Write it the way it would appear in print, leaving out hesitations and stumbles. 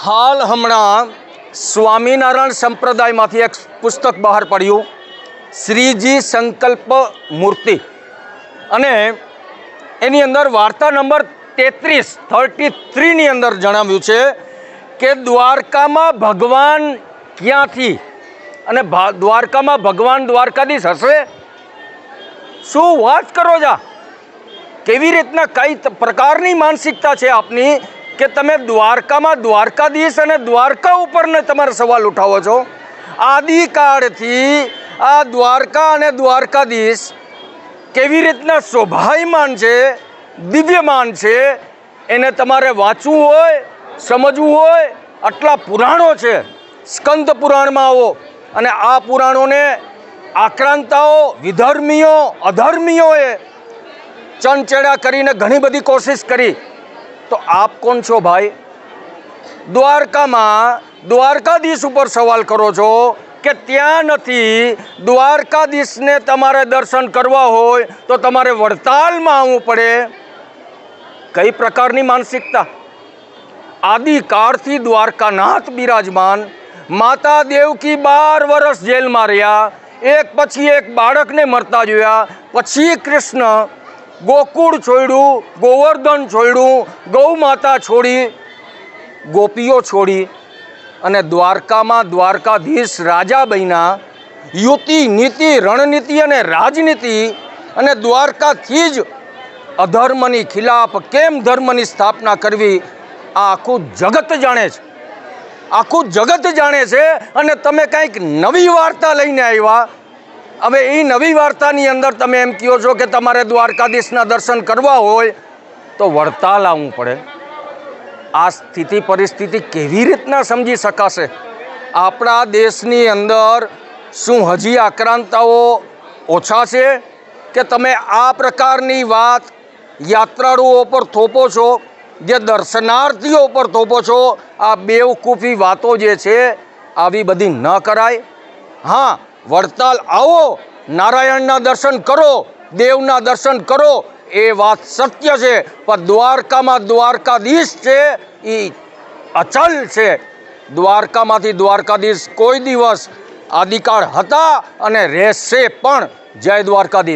હાલ હમણાં સ્વામિનારાયણ સંપ્રદાયમાંથી એક પુસ્તક બહાર પડ્યું, શ્રીજી સંકલ્પ મૂર્તિ, અને એની અંદર વાર્તા નંબર 33ની અંદર જણાવ્યું છે કે દ્વારકામાં ભગવાન ક્યાંથી અને દ્વારકામાં ભગવાન દ્વારકાધીશ હશે? શું વાત કરો છો? કેવી રીતના કઈ પ્રકારની માનસિકતા છે આપની કે તમે દ્વારકામાં દ્વારકાધીશ અને દ્વારકા ઉપરને તમારે સવાલ ઉઠાવો છો? આદિકાળથી આ દ્વારકા અને દ્વારકાધીશ કેવી રીતના શોભાયમાન છે, દિવ્યમાન છે, એને તમારે વાંચવું હોય, સમજવું હોય, આટલા પુરાણો છે. સ્કંદ પુરાણમાં આવો અને આ પુરાણોને આક્રાંતાઓ, વિધર્મીઓ, અધર્મીઓએ ચણચેડા કરીને ઘણી બધી કોશિશ કરી. તો આપ કોણ છો ભાઈ? દ્વારકામાં દ્વારકાધીશ ઉપર સવાલ કરો છો કે ત્યાં નથી. દ્વારકાધીશને તમારે દર્શન કરવા હોય તો તમારે વડતાલમાં આવવું પડે. કઈ પ્રકારની માનસિકતા? આદિકાળથી દ્વારકાનાથ બિરાજમાન, માતા દેવકી 12 વર્ષ જેલમાં રહ્યા, એક પછી એક બાળકને મરતા જોયા, પછી કૃષ્ણ ગોકુળ છોડ્યું, ગોવર્ધન છોડ્યું, ગૌ માતા છોડી, ગોપીઓ છોડી અને દ્વારકામાં દ્વારકાધીશ રાજા બન્યા. યુતિ, નીતિ, રણનીતિ અને રાજનીતિ અને દ્વારકાથી જ અધર્મની ખિલાફ કેમ ધર્મની સ્થાપના કરવી આ આખું જગત જાણે છે. આખું જગત જાણે છે. અને તમે કંઈક નવી વાર્તા લઈને આવ્યા. હવે એ નવી વાર્તાની અંદર તમે એમ કહો છો કે તમારે દ્વારકાધીશના દર્શન કરવા હોય તો વડતાલ આવવું પડે. આ સ્થિતિ પરિસ્થિતિ કેવી રીતના સમજી શકાશે? આપણા દેશની અંદર શું હજી આક્રાંતાઓ ઓછા છે કે તમે આ પ્રકારની વાત યાત્રાળુઓ પર થોપો છો, જે દર્શનાર્થીઓ પર થોપો છો? આ બેવકૂફી વાતો જે છે આવી બધી ન કરાય. હા, વડતાલ આવો, નારાયણના દર્શન કરો, દેવના દર્શન કરો, એ વાત સત્ય છે, પણ દ્વારકામાં દ્વારકાધીશ છે એ અચલ છે. દ્વારકામાંથી દ્વારકાધીશ કોઈ દિવસ આદિકાળ હતા અને રહેશે પણ. જય દ્વારકાધીશ.